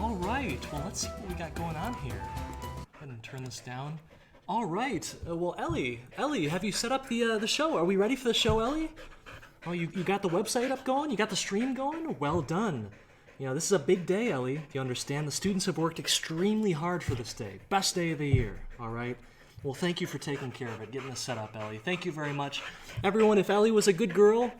All right, well, let's see what we got going on here. Go ahead and turn this down. All right, well, Ellie, have you set up the show? Are we ready for the show, Ellie? Oh, you got the website up going? You got the stream going? Well done. You know, this is a big day, Ellie. You understand? The students have worked extremely hard for this day. Best day of the year, all right? Well, thank you for taking care of it, getting this set up, Ellie. Thank you very much. Everyone, if Ellie was a good girl,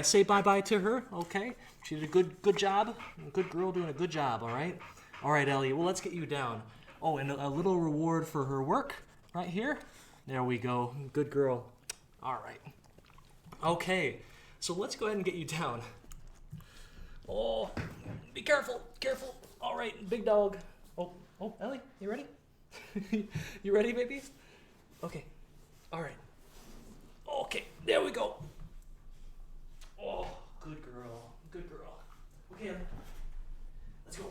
say bye-bye to her, okay? She did a good job. A good girl doing a good job, all right? All right, Ellie, well, let's get you down. Oh, and a little reward for her work right here. There we go. Good girl. All right. Okay, so let's go ahead and get you down. Oh, be careful, careful. All right, big dog. Oh, Ellie, you ready? You ready, baby? Okay, all right. Okay, there we go. Oh, good girl, good girl. Okay, Ellie, let's go.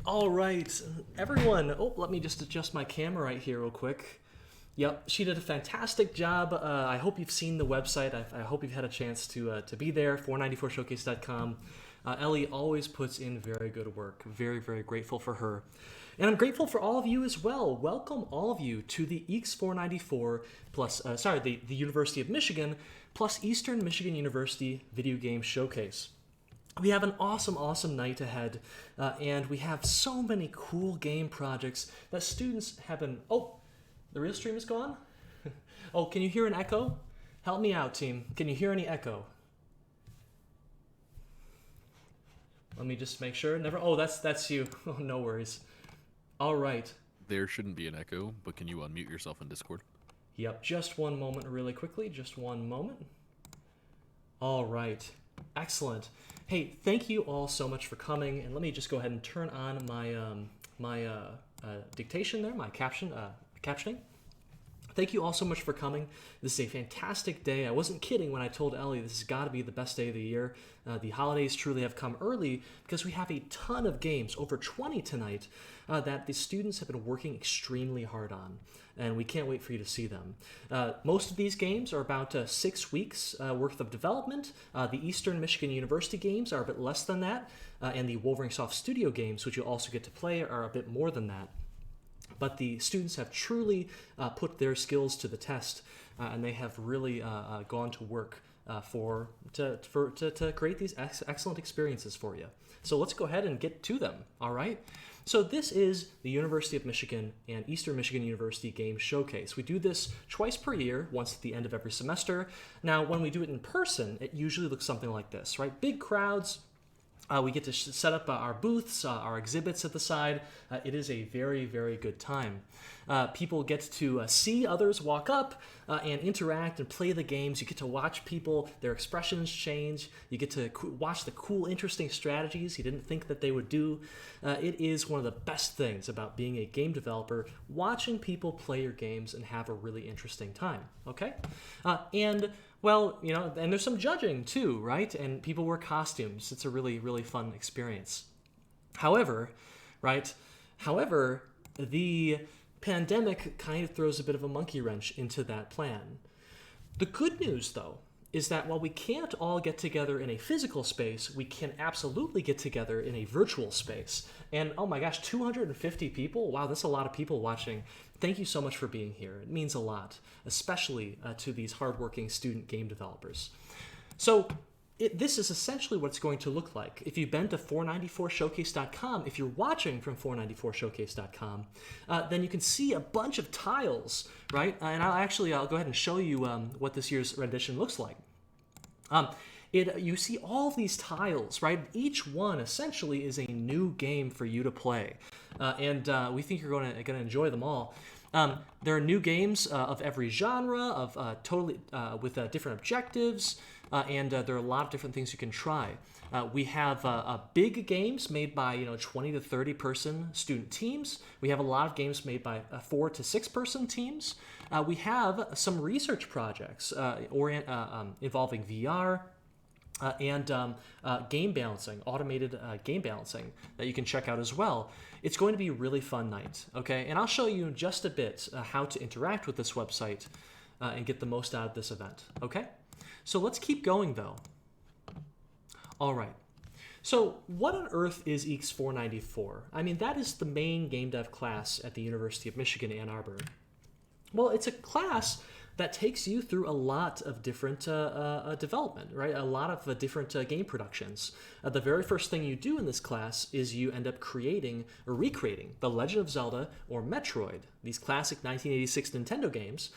All right, everyone. Oh, let me just adjust my camera right here real quick. Yep, she did a fantastic job. I hope you've seen the website. I hope you've had a chance to be there, 494showcase.com. Ellie always puts in very good work. Very, very grateful for her. And I'm grateful for all of you as well. Welcome all of you to the EECS 494 plus, the University of Michigan plus Eastern Michigan University Video Game Showcase. We have an awesome, awesome night ahead, and we have so many cool game projects that students have been... Oh, the real stream is gone? Oh, can you hear an echo? Help me out, team. Can you hear any echo? Let me just make sure. Never. Oh, that's you. Oh, no worries. All right. There shouldn't be an echo, but can you unmute yourself in Discord? Yep, just one moment really quickly. Just one moment. All right. Excellent. Hey, thank you all so much for coming. And let me just go ahead and turn on my dictation there, my captioning. Thank you all so much for coming. This is a fantastic day. I wasn't kidding when I told Ellie this has got to be the best day of the year. The holidays truly have come early because we have a ton of games, over 20 tonight, that the students have been working extremely hard on, and we can't wait for you to see them. Most of these games are about 6 weeks worth of development. The Eastern Michigan University games are a bit less than that, and the Wolverine Soft Studio games, which you'll also get to play, are a bit more than that. But the students have truly put their skills to the test, and they have really gone to work to create these excellent experiences for you. So let's go ahead and get to them, all right? So this is the University of Michigan and Eastern Michigan University Game Showcase. We do this twice per year, once at the end of every semester. Now, when we do it in person, it usually looks something like this, right? Big crowds. We get to set up our booths, our exhibits at the side. It is a very, very good time. People get to see others walk up and interact and play the games. You get to watch people, their expressions change. You get to watch the cool, interesting strategies you didn't think that they would do. It is one of the best things about being a game developer, watching people play your games and have a really interesting time, okay? Well, you know, and there's some judging too, right? And people wear costumes. It's a really, really fun experience. However, the pandemic kind of throws a bit of a monkey wrench into that plan. The good news, though, is that while we can't all get together in a physical space, we can absolutely get together in a virtual space. And oh my gosh, 250 people? Wow, that's a lot of people watching. Thank you so much for being here. It means a lot, especially to these hardworking student game developers. So this is essentially what it's going to look like. If you've been to 494showcase.com, if you're watching from 494showcase.com, then you can see a bunch of tiles, right? And I'll go ahead and show you what this year's rendition looks like. You see all of these tiles, right? Each one essentially is a new game for you to play, and we think you're going to enjoy them all. There are new games of every genre, with different objectives, and there are a lot of different things you can try. We have big games made by 20 to 30 person student teams. We have a lot of games made by 4 to 6 person teams. We have some research projects involving VR. And game balancing, automated game balancing that you can check out as well. It's going to be a really fun night, okay? And I'll show you in just a bit how to interact with this website and get the most out of this event, okay? So let's keep going though. All right. So what on earth is EECS 494? I mean, that is the main game dev class at the University of Michigan, Ann Arbor. Well, it's a class that takes you through a lot of different development, right? A lot of different game productions. The very first thing you do in this class is you end up creating or recreating The Legend of Zelda or Metroid, these classic 1986 Nintendo games,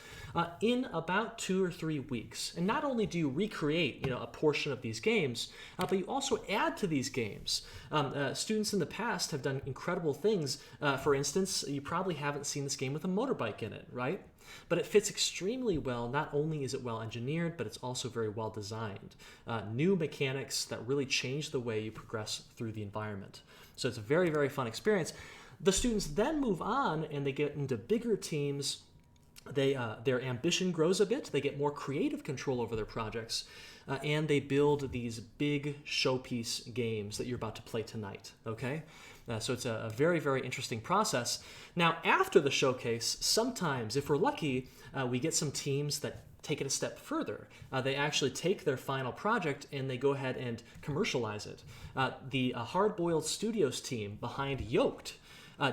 in about 2 or 3 weeks. And not only do you recreate, a portion of these games, but you also add to these games. Students in the past have done incredible things. For instance, you probably haven't seen this game with a motorbike in it, right? But it fits extremely well. Not only is it well engineered, but it's also very well designed. New mechanics that really change the way you progress through the environment. So it's a very, very fun experience. The students then move on and they get into bigger teams. Their ambition grows a bit. They get more creative control over their projects. And they build these big showpiece games that you're about to play tonight, okay? So it's a very, very interesting process. Now, after the showcase, sometimes, if we're lucky, we get some teams that take it a step further. They actually take their final project and they go ahead and commercialize it. The Hard Boiled Studios team behind Yoked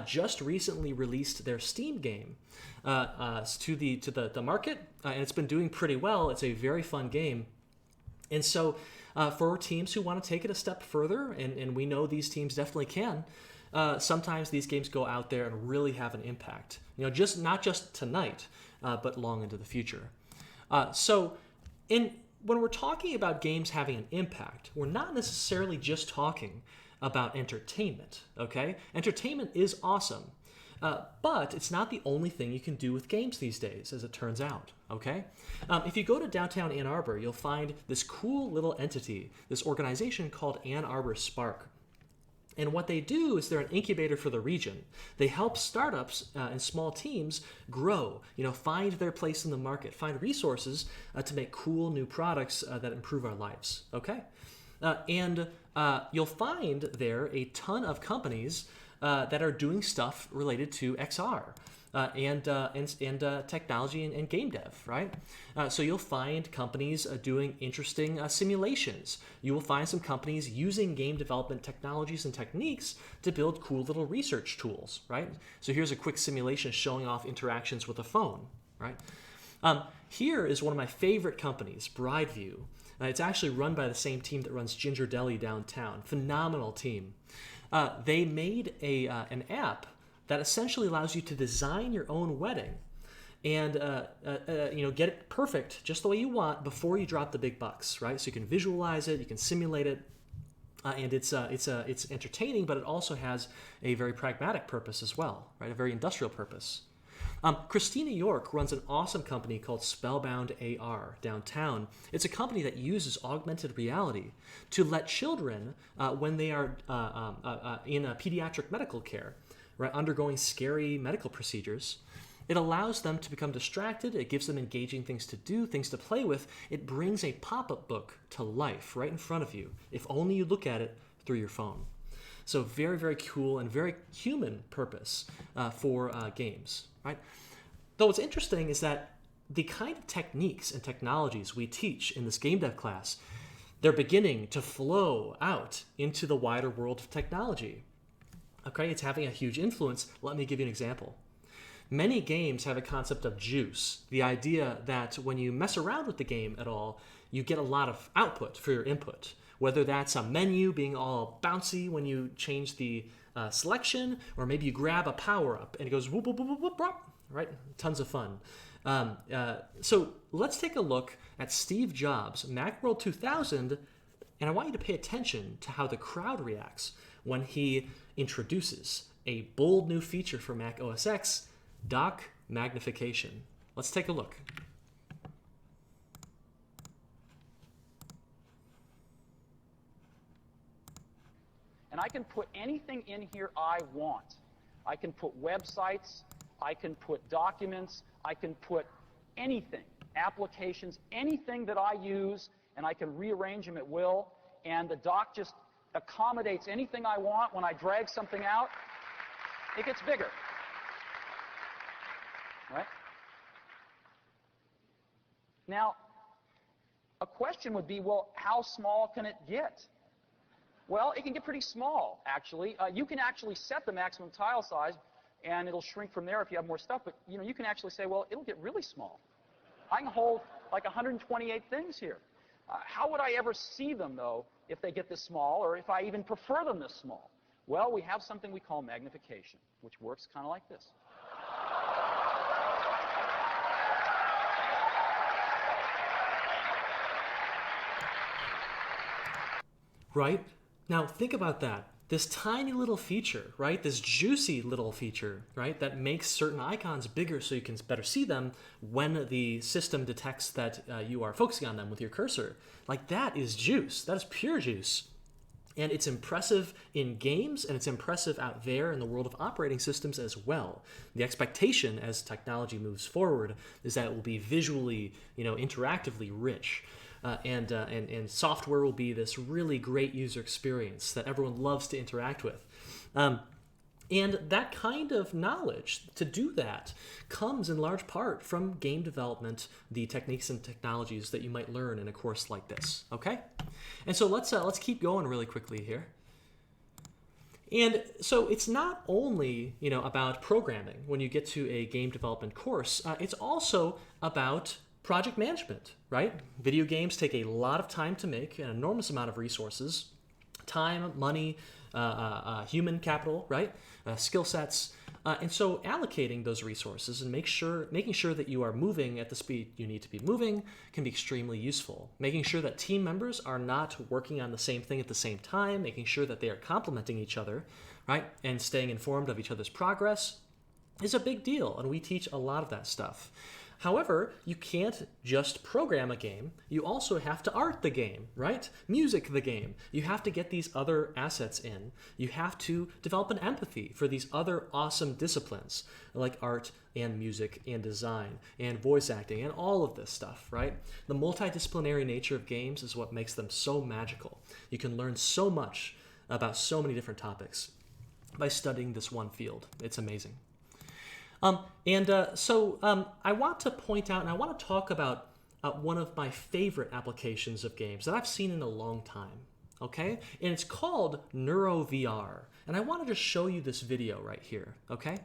just recently released their Steam game to the market, and it's been doing pretty well. It's a very fun game. And so for teams who want to take it a step further, and we know these teams definitely can, sometimes these games go out there and really have an impact. Not just tonight, but long into the future. When we're talking about games having an impact, we're not necessarily just talking about entertainment, okay? Entertainment is awesome. But it's not the only thing you can do with games these days, as it turns out, okay? If you go to downtown Ann Arbor, you'll find this cool little entity, this organization called Ann Arbor Spark. And what they do is they're an incubator for the region. They help startups and small teams grow, find their place in the market, find resources to make cool new products that improve our lives, okay? And you'll find there a ton of companies that are doing stuff related to XR and technology and game dev, right? So you'll find companies doing interesting simulations. You will find some companies using game development technologies and techniques to build cool little research tools, right? So here's a quick simulation showing off interactions with a phone, right? Here is one of my favorite companies, Brideview. It's actually run by the same team that runs Ginger Deli downtown. Phenomenal team. They made an app that essentially allows you to design your own wedding and get it perfect just the way you want before you drop the big bucks, right? So you can visualize it, you can simulate it, and it's entertaining, but it also has a very pragmatic purpose as well, right? A very industrial purpose. Christina York runs an awesome company called Spellbound AR downtown. It's a company that uses augmented reality to let children, when they are in a pediatric medical care, right, undergoing scary medical procedures, it allows them to become distracted. It gives them engaging things to do, things to play with. It brings a pop-up book to life right in front of you, if only you look at it through your phone. So very, very cool and very human purpose for games, right? Though what's interesting is that the kind of techniques and technologies we teach in this game dev class, they're beginning to flow out into the wider world of technology. Okay, it's having a huge influence. Let me give you an example. Many games have a concept of juice, the idea that when you mess around with the game at all, you get a lot of output for your input. Whether that's a menu being all bouncy when you change the selection, or maybe you grab a power-up and it goes whoop, whoop, whoop, whoop, whoop, right? Tons of fun. So let's take a look at Steve Jobs' Macworld 2000, and I want you to pay attention to how the crowd reacts when he introduces a bold new feature for Mac OS X, dock magnification. Let's take a look. And I can put anything in here I want. I can put websites, I can put documents, I can put anything, applications, anything that I use, and I can rearrange them at will, and the dock just accommodates anything I want. When I drag something out, it gets bigger. Right? Now, a question would be, well, how small can it get? Well, it can get pretty small, actually. You can actually set the maximum tile size, and it'll shrink from there if you have more stuff. But you can actually say, well, it'll get really small. I can hold like 128 things here. How would I ever see them, though, if they get this small, or if I even prefer them this small? Well, we have something we call magnification, which works kind of like this. Right? Now, think about that. This tiny little feature, right? This juicy little feature, right? That makes certain icons bigger so you can better see them when the system detects that you are focusing on them with your cursor. Like, that is juice. That is pure juice. And it's impressive in games, and it's impressive out there in the world of operating systems as well. The expectation as technology moves forward is that it will be visually, interactively rich. And software will be this really great user experience that everyone loves to interact with. And that kind of knowledge to do that comes in large part from game development, the techniques and technologies that you might learn in a course like this. Okay, and so let's keep going really quickly here. And so it's not only about programming when you get to a game development course. It's also about project management, right? Video games take a lot of time to make, an enormous amount of resources, time, money, human capital, right? Skill sets. And so allocating those resources and making sure that you are moving at the speed you need to be moving can be extremely useful. Making sure that team members are not working on the same thing at the same time, making sure that they are complementing each other, right? And staying informed of each other's progress is a big deal, and we teach a lot of that stuff. However, you can't just program a game. You also have to art the game, right? Music the game. You have to get these other assets in. You have to develop an empathy for these other awesome disciplines like art and music and design and voice acting and all of this stuff, right? The multidisciplinary nature of games is what makes them so magical. You can learn so much about so many different topics by studying this one field. It's amazing. So I want to point out, and I want to talk about one of my favorite applications of games that I've seen in a long time, okay? And it's called NeuroVR. And I want to just show you this video right here, okay?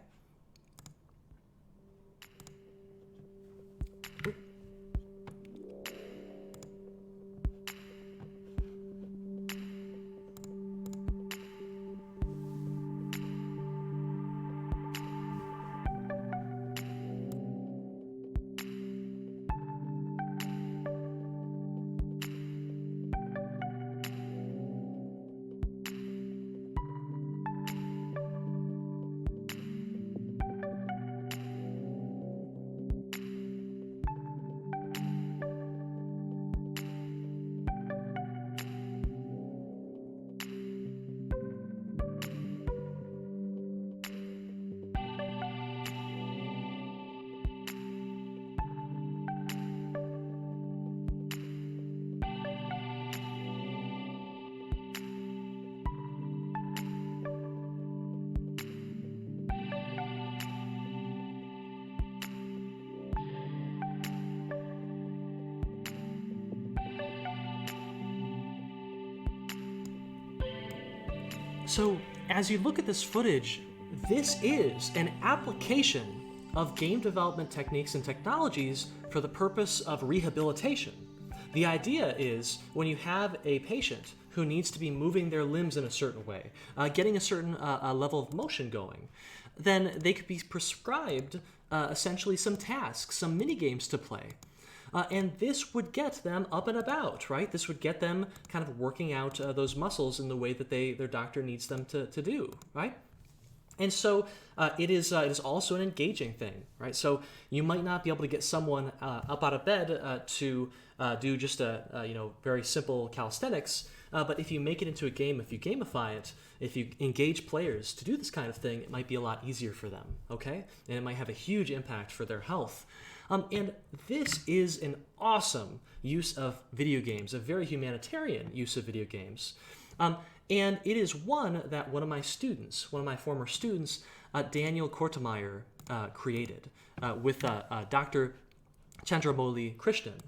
So as you look at this footage, this is an application of game development techniques and technologies for the purpose of rehabilitation. The idea is when you have a patient who needs to be moving their limbs in a certain way, getting a certain level of motion going, then they could be prescribed essentially some tasks, some mini games to play. And this would get them up and about, right? This would get them kind of working out those muscles in the way that their doctor needs them to do, right? And so it is also an engaging thing, right? So you might not be able to get someone up out of bed to do just very simple calisthenics, but if you make it into a game, if you gamify it, if you engage players to do this kind of thing, it might be a lot easier for them, okay? And it might have a huge impact for their health. And this is an awesome use of video games, a very humanitarian use of video games. And it is one that one of my former students, Daniel Kortemeyer, created with Dr. Chandramoli Krishnan.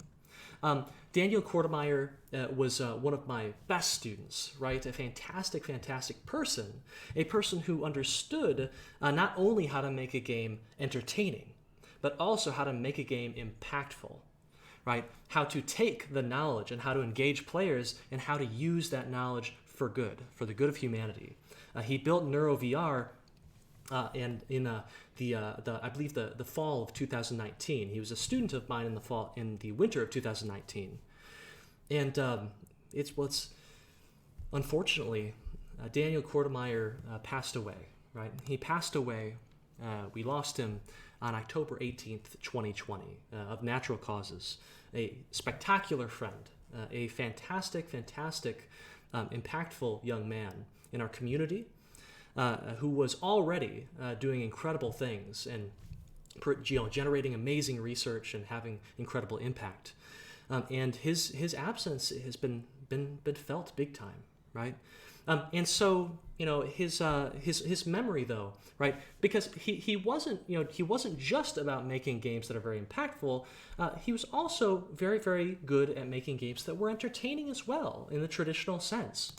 Daniel Kortemeyer was one of my best students, right? A fantastic, fantastic person. A person who understood not only how to make a game entertaining, but also how to make a game impactful, right? How to take the knowledge and how to engage players and how to use that knowledge for good, for the good of humanity. He built NeuroVR and in I believe the fall of 2019. He was a student of mine in the winter of 2019, and it's unfortunately Daniel Kortemeyer passed away. Right, he passed away. We lost him on October 18th, 2020, of natural causes. A spectacular friend, a fantastic, impactful young man in our community. Who was already doing incredible things and generating amazing research and having incredible impact. And his absence has been felt big time, right? And so his memory though, right? Because he wasn't just about making games that are very impactful. He was also very, very good at making games that were entertaining as well in the traditional sense.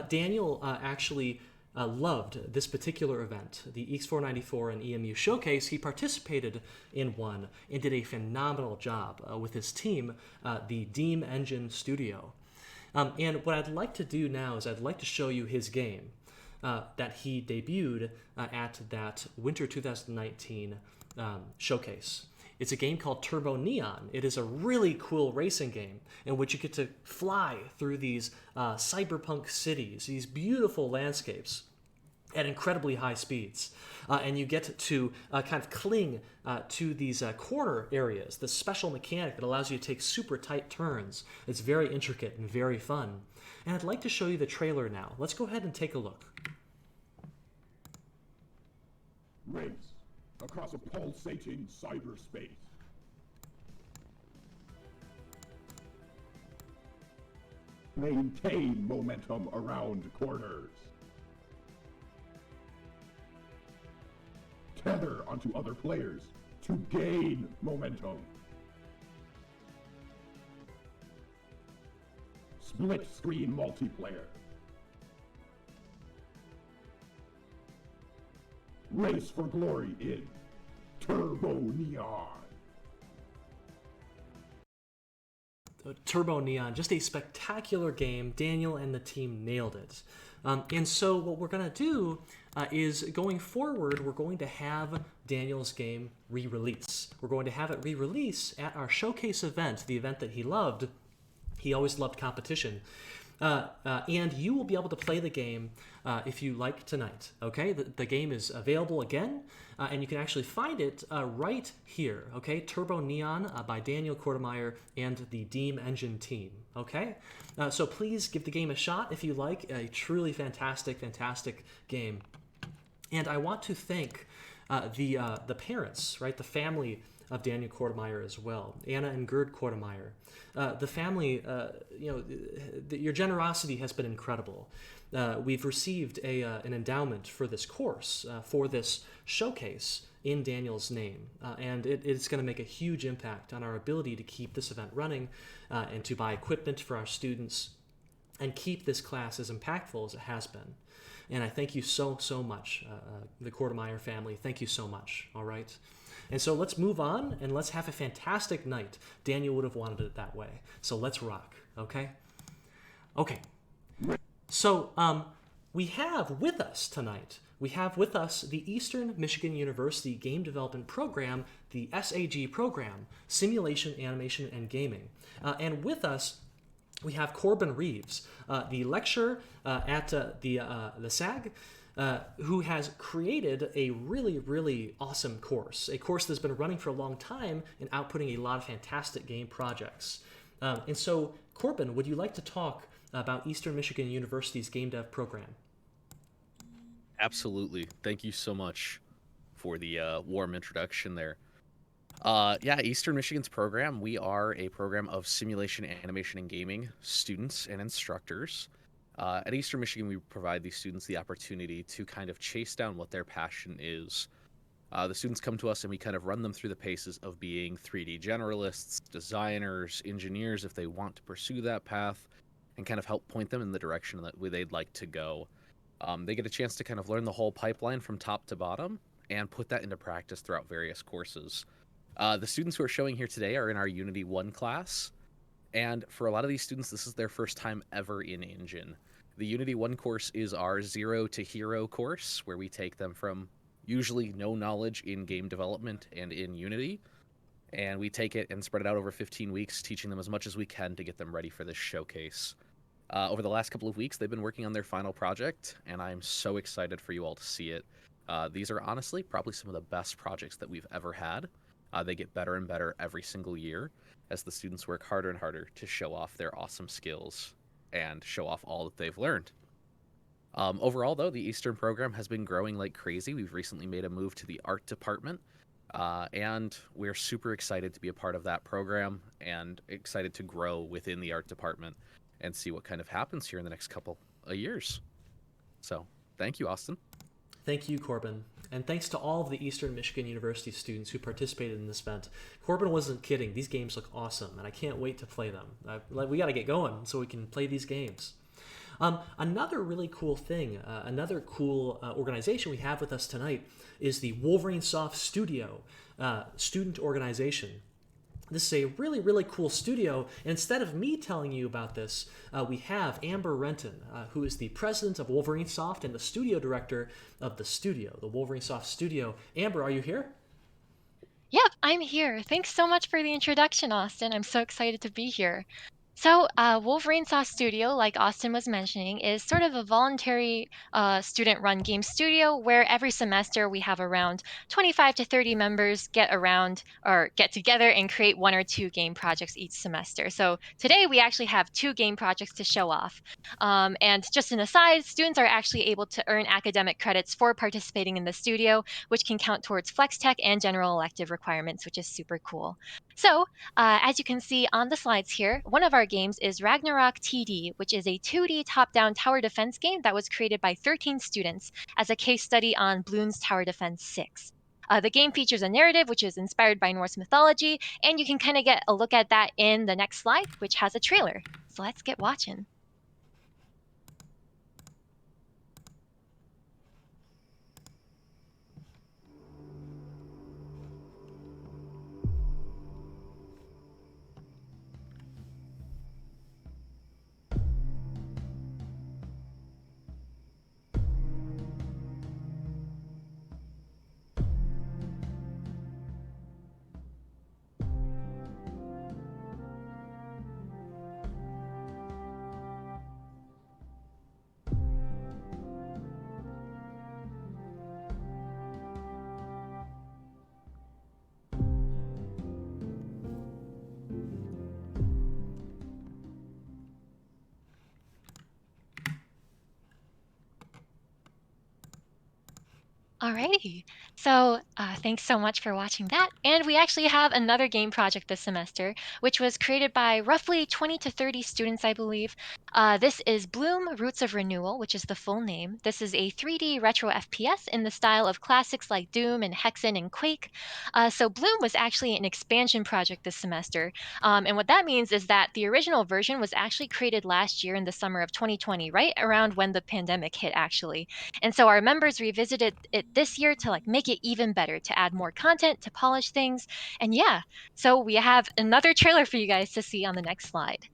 Daniel actually loved this particular event, the EECS and EMU Showcase. He participated in one and did a phenomenal job with his team, the Deem Engine Studio. And what I'd like to do now is I'd like to show you his game that he debuted at that Winter 2019 Showcase. It's a game called Turbo Neon. It is a really cool racing game in which you get to fly through these cyberpunk cities, these beautiful landscapes at incredibly high speeds. And you get to kind of cling to these corner areas, the special mechanic that allows you to take super tight turns. It's very intricate and very fun. And I'd like to show you the trailer now. Let's go ahead and take a look. Race across a pulsating cyberspace. Maintain momentum around corners. Tether onto other players to gain momentum. Split screen multiplayer. Race for glory in Turbo Neon. Turbo Neon, just a spectacular game. Daniel and the team nailed it. And so what we're going to do is going forward, we're going to have Daniel's game re-release. We're going to have it re-release at our Showcase event, the event that he loved. He always loved competition. And you will be able to play the game if you like tonight, okay? The game is available again, and you can actually find it right here, okay? Turbo Neon by Daniel Kortemeyer and the Deem Engine team, okay? So please give the game a shot if you like. A truly fantastic game. And I want to thank the parents, right? The family of Daniel Kortemeyer as well, Anna and Gerd Kortemeyer. The family, your generosity has been incredible. We've received an endowment for this course, for this showcase in Daniel's name, and it's going to make a huge impact on our ability to keep this event running and to buy equipment for our students and keep this class as impactful as it has been. And I thank you so much, the Kortemeyer family. Thank you so much, all right? And so let's move on and let's have a fantastic night. Daniel would have wanted it that way. So let's rock, okay? Okay. So we have with us tonight, the Eastern Michigan University Game Development Program, the SAG program, Simulation, Animation, and Gaming. And with us, we have Corbin Reeves, the lecturer at the SAG, who has created a really awesome course, a course that's been running for a long time and outputting a lot of fantastic game projects. And so, Corbin, would you like to talk about Eastern Michigan University's Game Dev program? Absolutely. Thank you so much for the warm introduction there. Eastern Michigan's program, we are a program of simulation, animation, and gaming students and instructors. At Eastern Michigan, we provide these students the opportunity to kind of chase down what their passion is The students come to us and we kind of run them through the paces of being 3D generalists, designers, engineers if they want to pursue that path, and kind of help point them in the direction that they'd like to go. They get a chance to kind of learn the whole pipeline from top to bottom and put that into practice throughout various courses. The students who are showing here today are in our Unity 1 class, and for a lot of these students, this is their first time ever in Engine. The Unity 1 course is our Zero to Hero course, where we take them from usually no knowledge in game development and in Unity, and we take it and spread it out over 15 weeks, teaching them as much as we can to get them ready for this showcase. Over the last couple of weeks, they've been working on their final project, and I'm so excited for you all to see it. These are honestly probably some of the best projects that we've ever had. They get better and better every single year as the students work harder and harder to show off their awesome skills and show off all that they've learned. Overall, though, the Eastern program has been growing like crazy. We've recently made a move to the art department, and we're super excited to be a part of that program and excited to grow within the art department and see what kind of happens here in the next couple of years. So, thank you, Austin. Thank you, Corbin. And thanks to all of the Eastern Michigan University students who participated in this event. Corbin wasn't kidding. These games look awesome, and I can't wait to play them. We got to get going so we can play these games. Another really cool thing, another cool organization we have with us tonight is the Wolverine Soft Studio student organization. This is a really, really cool studio, and instead of me telling you about this, we have Amber Renton, who is the president of Wolverine Soft and the studio director of the studio, the Wolverine Soft Studio. Amber, are you here? Yep, I'm here. Thanks so much for the introduction, Austin. I'm so excited to be here. So, Wolverine Soft Studio, like Austin was mentioning, is sort of a voluntary student-run game studio where every semester we have around 25 to 30 members get together and create 1 or 2 game projects each semester. So today we actually have 2 game projects to show off. And just an aside, students are actually able to earn academic credits for participating in the studio, which can count towards Flex Tech and general elective requirements, which is super cool. So, as you can see on the slides here, one of our games is Ragnarok TD, which is a 2D top-down tower defense game that was created by 13 students as a case study on Bloons Tower Defense 6. The game features a narrative which is inspired by Norse mythology, and you can kind of get a look at that in the next slide, which has a trailer. So let's get watching. Alrighty, so thanks so much for watching that. And we actually have another game project this semester, which was created by roughly 20 to 30 students, I believe. This is Bloom Roots of Renewal, which is the full name. This is a 3D retro FPS in the style of classics like Doom and Hexen and Quake. So Bloom was actually an expansion project this semester. And what that means is that the original version was actually created last year in the summer of 2020, right around when the pandemic hit, actually. And so our members revisited it this year to make it even better, to add more content, to polish things. And yeah, so we have another trailer for you guys to see on the next slide.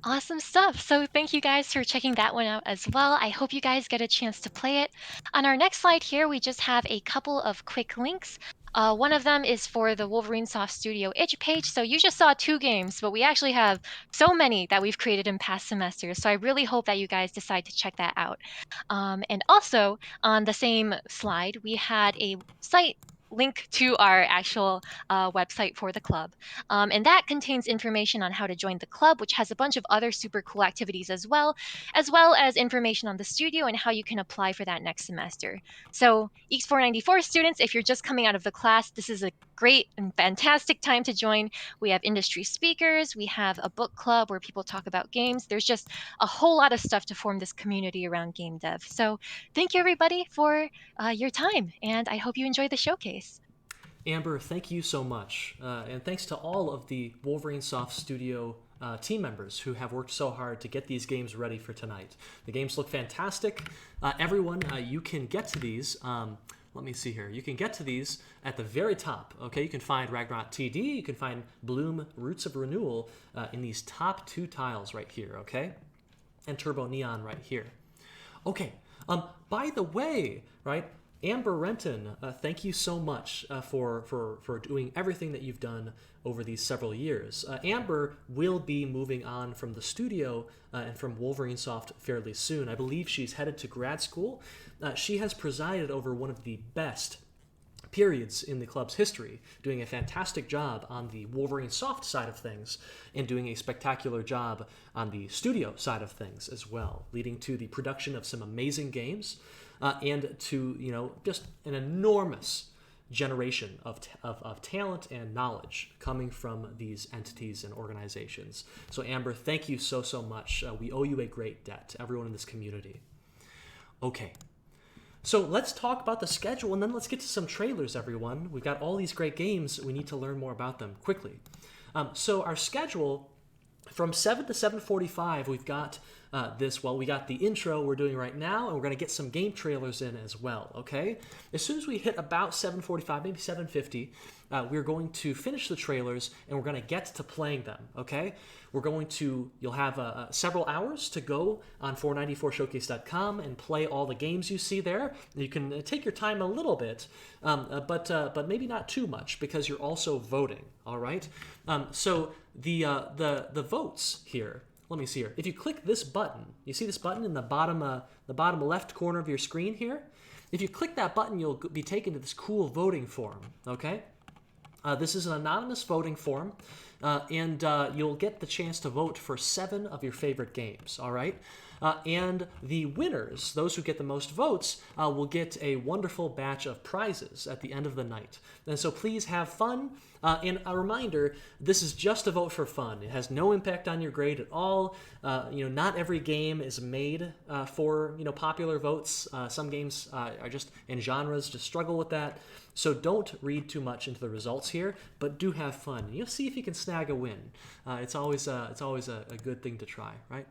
Awesome stuff. So thank you guys for checking that one out as well. I hope you guys get a chance to play it. On our next slide here, we just have a couple of quick links. One of them is for the Wolverine Soft Studio itch page. So you just saw 2 games, but we actually have so many that we've created in past semesters. So I really hope that you guys decide to check that out. And also on the same slide, we had a site link to our actual website for the club. And that contains information on how to join the club, which has a bunch of other super cool activities as well as information on the studio and how you can apply for that next semester. So, EECS 494 students, if you're just coming out of the class, this is a great and fantastic time to join. We have industry speakers, we have a book club where people talk about games. There's just a whole lot of stuff to form this community around game dev. So, thank you everybody for your time, and I hope you enjoy the showcase. Amber, thank you so much. And thanks to all of the Wolverine Soft Studio team members who have worked so hard to get these games ready for tonight. The games look fantastic. Everyone, you can get to these. Let me see here. You can get to these at the very top. Okay, you can find Ragnarok TD. You can find Bloom Roots of Renewal in these top 2 tiles right here. Okay, and Turbo Neon right here. Okay. By the way, right? Amber Renton, thank you so much for doing everything that you've done over these several years. Amber will be moving on from the studio and from Wolverine Soft fairly soon. I believe she's headed to grad school. She has presided over one of the best periods in the club's history, doing a fantastic job on the Wolverine Soft side of things and doing a spectacular job on the studio side of things as well, leading to the production of some amazing games and to, just an enormous generation of talent and knowledge coming from these entities and organizations. So Amber, thank you so much. We owe you a great debt, everyone in this community. Okay. So let's talk about the schedule, and then let's get to some trailers, everyone. We've got all these great games. We need to learn more about them quickly. So our schedule, from 7 to 7:45, we've got we got the intro we're doing right now, and we're going to get some game trailers in as well, okay? As soon as we hit about 7:45, maybe 7:50, we're going to finish the trailers, and we're going to get to playing them, okay? You'll have several hours to go on 494showcase.com and play all the games you see there. You can take your time a little bit, but maybe not too much, because you're also voting, all right? So the votes here, let me see here. If you click this button, you see this button in the bottom left corner of your screen here? If you click that button, you'll be taken to this cool voting form, okay? This is an anonymous voting form, and you'll get the chance to vote for 7 of your favorite games, all right? And the winners, those who get the most votes, will get a wonderful batch of prizes at the end of the night. And so please have fun. And a reminder, this is just a vote for fun. It has no impact on your grade at all. Not every game is made for popular votes. Some games are just in genres just struggle with that. So don't read too much into the results here, but do have fun. You'll see if you can snag a win. It's always a good thing to try, right?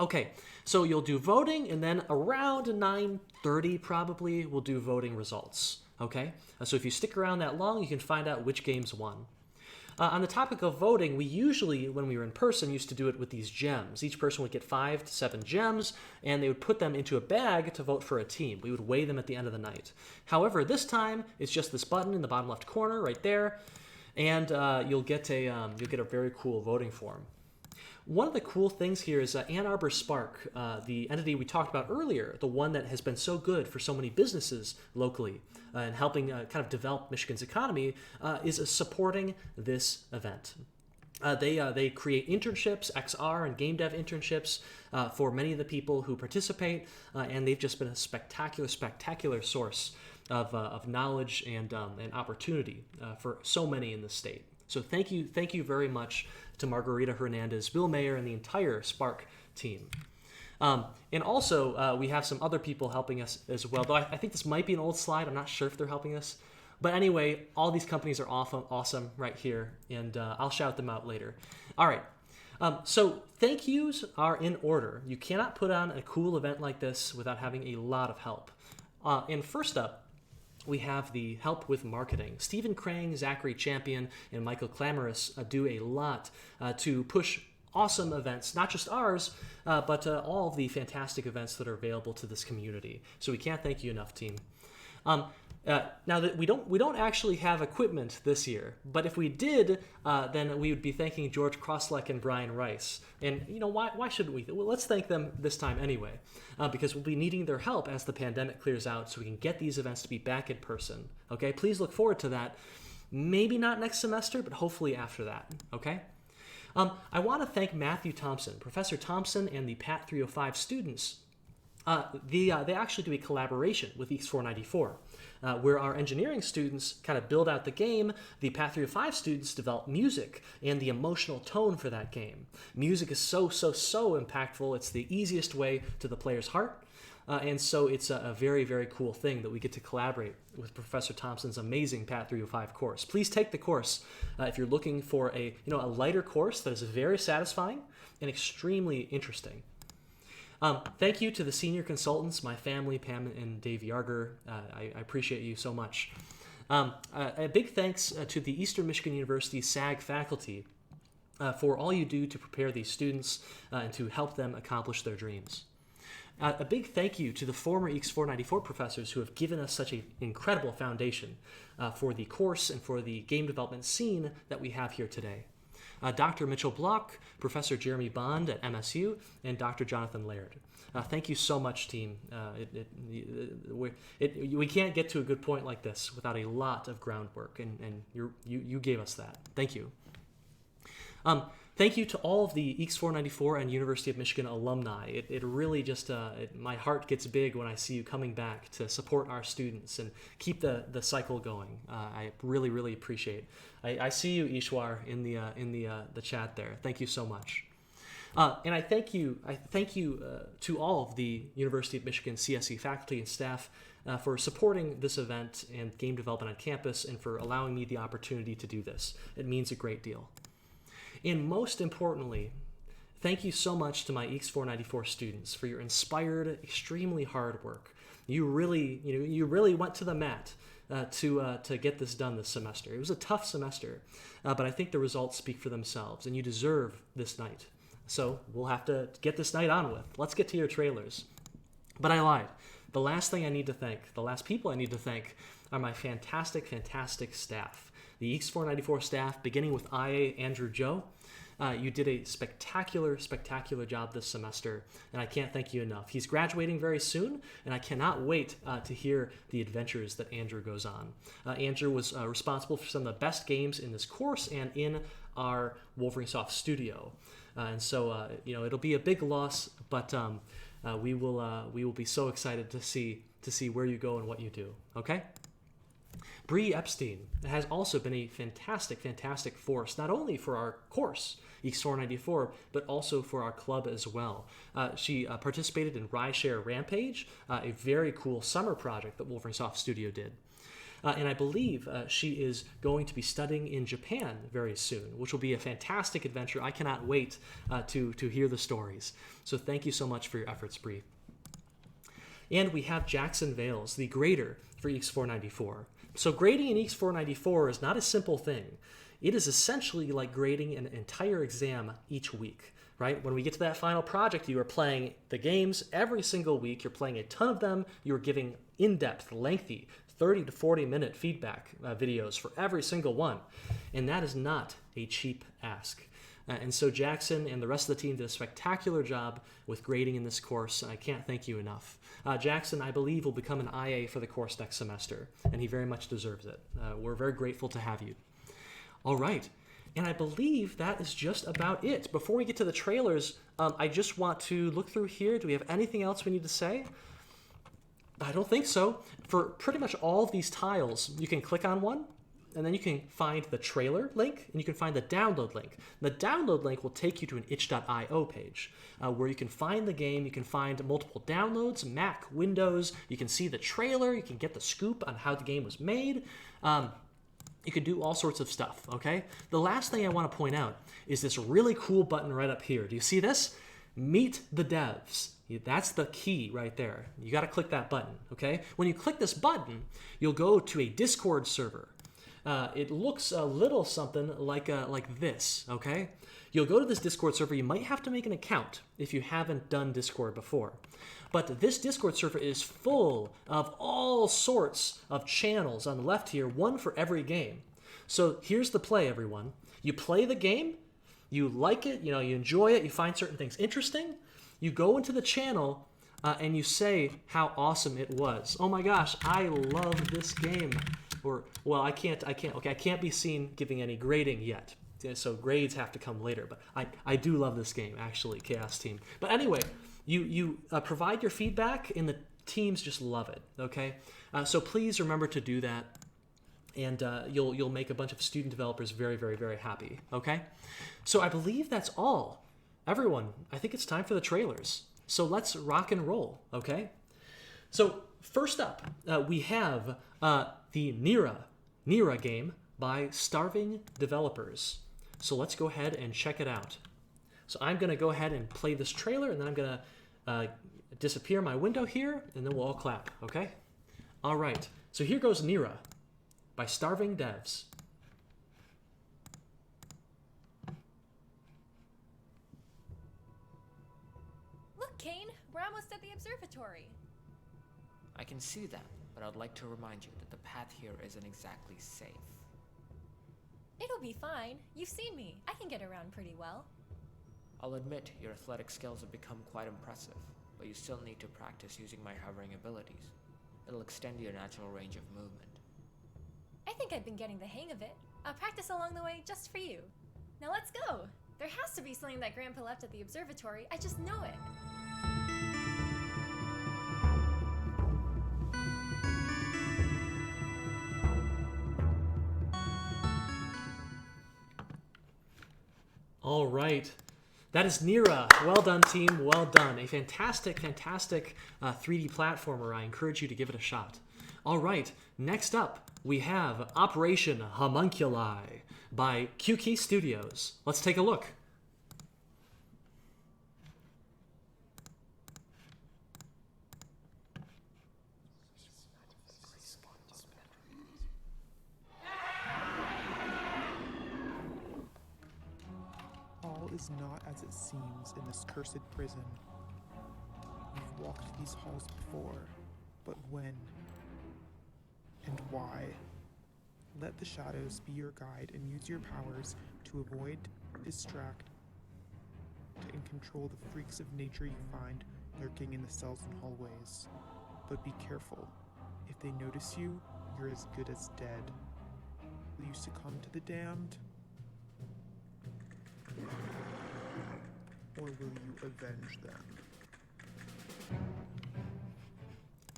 Okay, so you'll do voting, and then around 9:30 probably we'll do voting results. Okay, so if you stick around that long, you can find out which games won. On the topic of voting, we usually, when we were in person, used to do it with these gems. Each person would get 5 to 7 gems, and they would put them into a bag to vote for a team. We would weigh them at the end of the night. However, this time, it's just this button in the bottom left corner right there, and you'll get a very cool voting form. One of the cool things here is Ann Arbor Spark, the entity we talked about earlier, the one that has been so good for so many businesses locally and helping kind of develop Michigan's economy, is supporting this event. They create internships, XR and game dev internships for many of the people who participate, and they've just been a spectacular source of knowledge and opportunity for so many in the state. So thank you very much to Margarita Hernandez, Bill Mayer, and the entire Spark team. And also, we have some other people helping us as well, though I think this might be an old slide. I'm not sure if they're helping us. But anyway, all these companies are awesome right here, and I'll shout them out later. All right. So thank yous are in order. You cannot put on a cool event like this without having a lot of help. And first up, we have the help with marketing. Stephen Krang, Zachary Champion, and Michael Clamoris do a lot to push awesome events, not just ours, but all of the fantastic events that are available to this community. So we can't thank you enough, team. Now that we don't actually have equipment this year, but if we did, then we would be thanking George Krosleck and Brian Rice. And why shouldn't we? Well, let's thank them this time anyway, because we'll be needing their help as the pandemic clears out, so we can get these events to be back in person. Okay, please look forward to that. Maybe not next semester, but hopefully after that. Okay. I want to thank Matthew Thompson, Professor Thompson, and the PAT 305 students. They actually do a collaboration with EECS 494. Where our engineering students kind of build out the game, the PAT 305 students develop music and the emotional tone for that game. Music is so impactful. It's the easiest way to the player's heart. And so it's a very, very cool thing that we get to collaborate with Professor Thompson's amazing PAT 305 course. Please take the course if you're looking for a lighter course that is very satisfying and extremely interesting. Thank you to the senior consultants, my family, Pam and Dave Yarger. I appreciate you so much. A big thanks to the Eastern Michigan University SAG faculty for all you do to prepare these students and to help them accomplish their dreams. A big thank you to the former EECS 494 professors who have given us such an incredible foundation for the course and for the game development scene that we have here today. Dr. Mitchell Block, Professor Jeremy Bond at MSU, and Dr. Jonathan Laird. Thank you so much, team. We can't get to a good point like this without a lot of groundwork, and you gave us that. Thank you. Thank you to all of the EECS 494 and University of Michigan alumni. It really just, my heart gets big when I see you coming back to support our students and keep the cycle going. I really, really appreciate it. I see you, Ishwar, in the chat there. Thank you so much. And I thank you to all of the University of Michigan CSE faculty and staff for supporting this event and game development on campus and for allowing me the opportunity to do this. It means a great deal. And most importantly, thank you so much to my EECS 494 students for your inspired, extremely hard work. You really went to the mat to get this done this semester. It was a tough semester, but I think the results speak for themselves, and you deserve this night. So we'll have to get this night on with. Let's get to your trailers. But I lied. The last people I need to thank are my fantastic, fantastic staff. The EECS 494 staff, beginning with IA Andrew Joe. You did a spectacular job this semester, and I can't thank you enough. He's graduating very soon, and I cannot wait to hear the adventures that Andrew goes on. Andrew was responsible for some of the best games in this course and in our Wolverine Soft studio. And so, it'll be a big loss, but we will be so excited to see where you go and what you do. Okay? Bree Epstein has also been a fantastic force, not only for our course, EECS 494, but also for our club as well. She participated in Rideshare Rampage, a very cool summer project that Wolverine Soft Studio did. And I believe she is going to be studying in Japan very soon, which will be a fantastic adventure. I cannot wait to hear the stories. So thank you so much for your efforts, Bree. And we have Jackson Vales, the grader for EECS 494. So grading in EECS 494 is not a simple thing. It is essentially like grading an entire exam each week, right? When we get to that final project, you are playing the games every single week. You're playing a ton of them. You're giving in-depth, lengthy, 30 to 40-minute feedback videos for every single one. And that is not a cheap ask. And so Jackson and the rest of the team did a spectacular job with grading in this course. I can't thank you enough. Jackson, I believe, will become an IA for the course next semester, and he very much deserves it. We're very grateful to have you. All right, and I believe that is just about it. Before we get to the trailers, I just want to look through here. Do we have anything else we need to say? I don't think so. For pretty much all of these tiles, you can click on one, and then you can find the trailer link, and you can find the download link. The download link will take you to an itch.io page where you can find the game, you can find multiple downloads, Mac, Windows, you can see the trailer, you can get the scoop on how the game was made. You can do all sorts of stuff, okay? The last thing I want to point out is this really cool button right up here. Do you see this? Meet the devs. That's the key right there. You got to click that button, okay? When you click this button, you'll go to a Discord server. It looks a little something like this, okay? You'll go to this Discord server. You might have to make an account if you haven't done Discord before. But this Discord server is full of all sorts of channels on the left here, one for every game. So here's the play, everyone. You play the game, you like it, you enjoy it, you find certain things interesting, you go into the channel, and you say how awesome it was. Oh my gosh, I love this game. Or, well, I can't be seen giving any grading yet. So grades have to come later. But I do love this game, actually, Chaos Team. But anyway, you provide your feedback, and the teams just love it, okay? So please remember to do that, and you'll make a bunch of student developers very, very, very happy, okay? So I believe that's all. Everyone, I think it's time for the trailers. So let's rock and roll, okay? So first up, we have the Nira game by Starving Developers. So let's go ahead and check it out. So I'm going to go ahead and play this trailer, and then I'm going to disappear my window here, and then we'll all clap, okay? All right, so here goes Nira by Starving Devs. Look, Kane, we're almost at the observatory. I can see that, but I'd like to remind you that the path here isn't exactly safe. It'll be fine. You've seen me. I can get around pretty well. I'll admit your athletic skills have become quite impressive, but you still need to practice using my hovering abilities. It'll extend your natural range of movement. I think I've been getting the hang of it. I'll practice along the way just for you. Now let's go. There has to be something that Grandpa left at the observatory. I just know it. All right. That is Nira. Well done, team. Well done. A fantastic, fantastic 3D platformer. I encourage you to give it a shot. All right. Next up, we have Operation Homunculi by QK Studios. Let's take a look. All is not as it seems in this cursed prison. You've walked these halls before, but when and why? Let the shadows be your guide and use your powers to avoid, distract, and control the freaks of nature you find lurking in the cells and hallways. But be careful. If they notice you, you're as good as dead. Will you succumb to the damned? Or will you avenge them?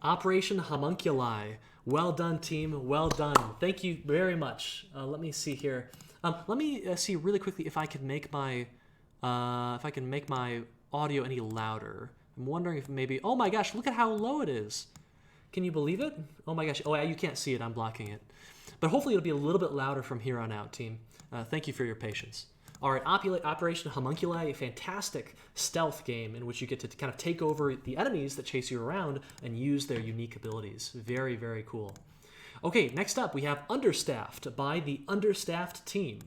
Operation Homunculi. Well done, team. Well done. Thank you very much. Let me see here. Let me see really quickly if I can make my audio any louder. I'm wondering if maybe. Oh my gosh! Look at how low it is. Can you believe it? Oh my gosh! Oh, you can't see it. I'm blocking it. But hopefully it'll be a little bit louder from here on out, team. Thank you for your patience. All right, Operation Homunculi, a fantastic stealth game in which you get to kind of take over the enemies that chase you around and use their unique abilities. Very, very cool. Okay, next up we have Understaffed by the Understaffed team.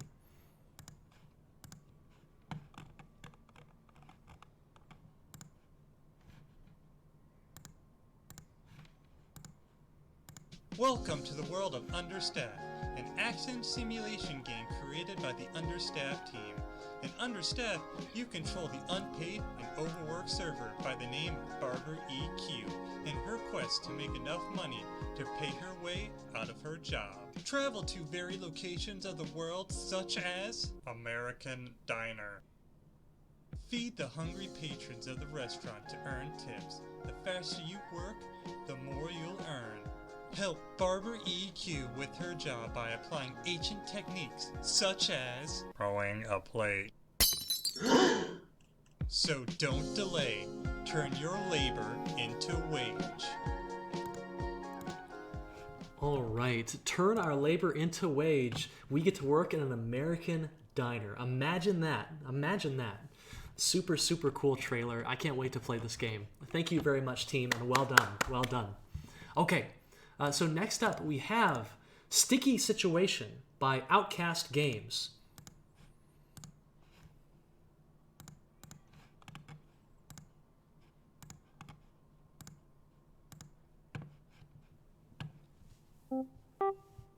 Welcome to the world of Understaffed, an action simulation game created by the Understaffed team. In Understaffed, you control the unpaid and overworked server by the name of Barber EQ in her quest to make enough money to pay her way out of her job. Travel to varied locations of the world such as American Diner. Feed the hungry patrons of the restaurant to earn tips. The faster you work, the more you'll earn. Help Barber EQ with her job by applying ancient techniques such as throwing a plate. So don't delay. Turn your labor into wage. All right, turn our labor into wage. We get to work in an American diner. Imagine that. Imagine that. Super, super cool trailer. I can't wait to play this game. Thank you very much, team, and well done. Well done. Okay. So next up, we have Sticky Situation by Outcast Games.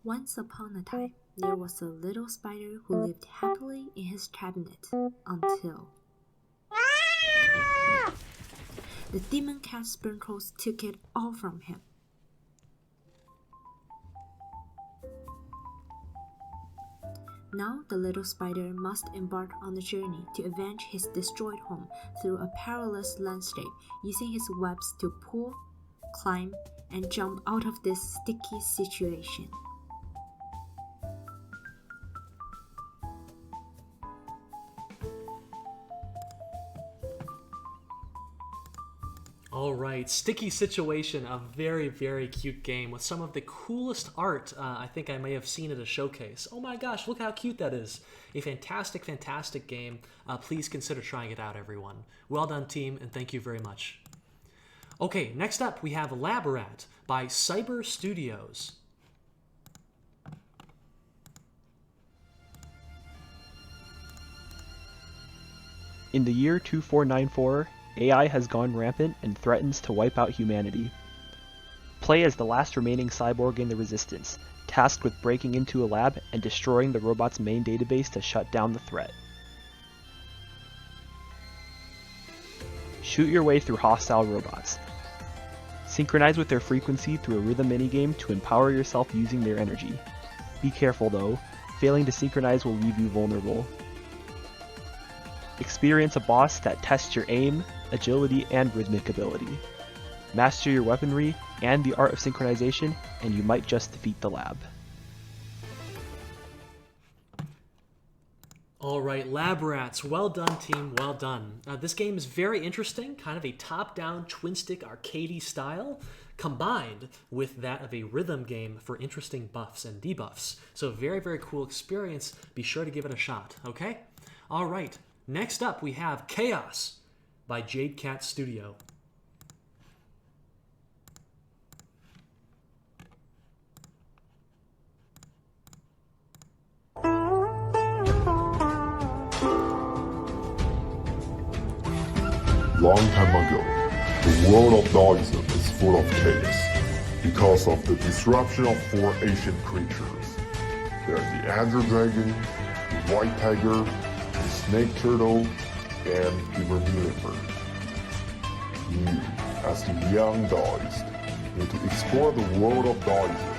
Once upon a time, there was a little spider who lived happily in his cabinet until the demon cat Sprinkles took it all from him. Now the little spider must embark on a journey to avenge his destroyed home through a perilous landscape, using his webs to pull, climb, and jump out of this sticky situation. Alright, Sticky Situation, a very, very cute game with some of the coolest art I think I may have seen at a showcase. Oh my gosh, look how cute that is. A fantastic, fantastic game. Please consider trying it out, everyone. Well done, team, and thank you very much. Okay, next up we have Labyrinth by Cyber Studios. In the year 2494, AI has gone rampant and threatens to wipe out humanity. Play as the last remaining cyborg in the Resistance, tasked with breaking into a lab and destroying the robot's main database to shut down the threat. Shoot your way through hostile robots. Synchronize with their frequency through a rhythm minigame to empower yourself using their energy. Be careful though, failing to synchronize will leave you vulnerable. Experience a boss that tests your aim, agility, and rhythmic ability. Master your weaponry and the art of synchronization, and you might just defeat the lab. Alright, Labrats, well done team, well done. This game is very interesting, kind of a top-down twin-stick arcadey style, combined with that of a rhythm game for interesting buffs and debuffs. So very, very cool experience. Be sure to give it a shot, okay? Alright, next up we have Chaos by Jade Cat Studio. Long time ago, the world of Daoism is full of chaos because of the disruption of four ancient creatures. They are the Andrew Dragon, the White Tiger, the Snake Turtle, and the Bermuda Bird. You, as the young Daoist, need to explore the world of Daoism.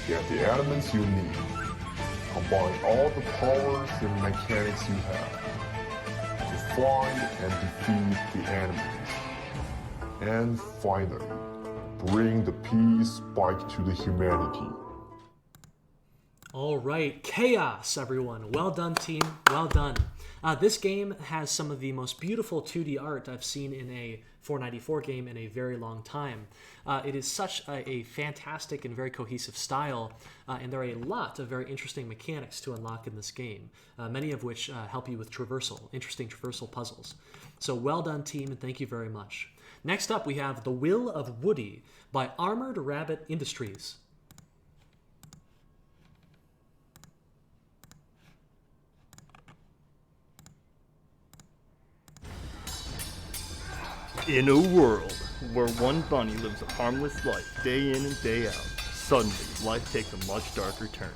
Get the elements you need. Combine all the powers and mechanics you have. Find and defeat the enemies. And finally, bring the peace back to the humanity. Alright, Chaos, everyone. Well done, team. Well done. This game has some of the most beautiful 2D art I've seen in a 494 game in a very long time. It is such a fantastic and very cohesive style, and there are a lot of very interesting mechanics to unlock in this game, many of which help you with traversal, interesting traversal puzzles. So well done, team, and thank you very much. Next up, we have The Will of Woody by Armored Rabbit Industries. In a world where one bunny lives a harmless life day in and day out, suddenly life takes a much darker turn.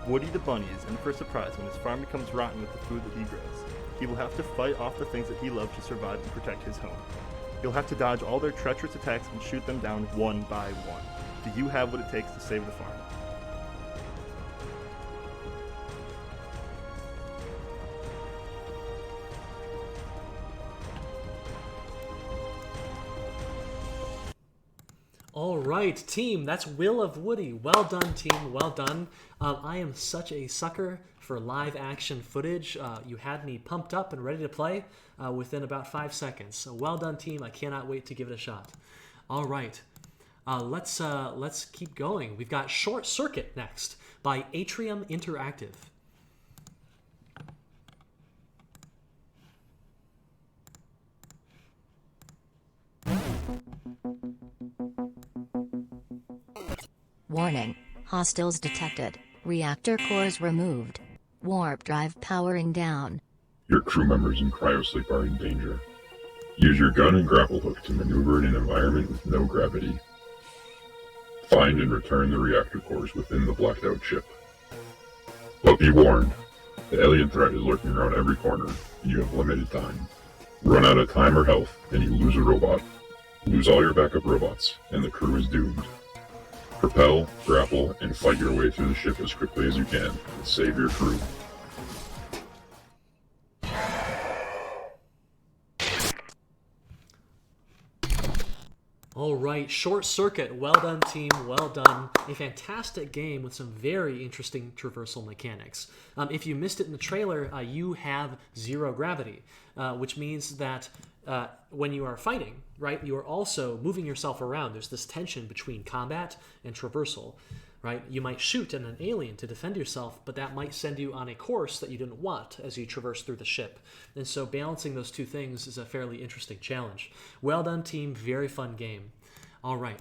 Woody the bunny is in for a surprise when his farm becomes rotten with the food that he grows. He will have to fight off the things that he loves to survive and protect his home. He'll have to dodge all their treacherous attacks and shoot them down one by one. Do you have what it takes to save the farm? All right, team, that's Will of Woody. Well done, team, well done. I am such a sucker for live action footage. You had me pumped up and ready to play within about 5 seconds. So well done, team. I cannot wait to give it a shot. All right, let's keep going. We've got Short Circuit next by Atrium Interactive. Warning. Hostiles detected. Reactor cores removed. Warp drive powering down. Your crew members in cryosleep are in danger. Use your gun and grapple hook to maneuver in an environment with no gravity. Find and return the reactor cores within the blacked out ship. But be warned, the alien threat is lurking around every corner, and you have limited time. Run out of time or health, and you lose a robot. Lose all your backup robots, and the crew is doomed. Propel, grapple, and fight your way through the ship as quickly as you can, and save your crew. All right, Short Circuit. Well done, team. Well done. A fantastic game with some very interesting traversal mechanics. If you missed it in the trailer, you have zero gravity, which means that when you are fighting, right, you are also moving yourself around. There's this tension between combat and traversal, right? You might shoot at an alien to defend yourself, but that might send you on a course that you didn't want as you traverse through the ship. And so balancing those two things is a fairly interesting challenge. Well done, team. Very fun game. All right.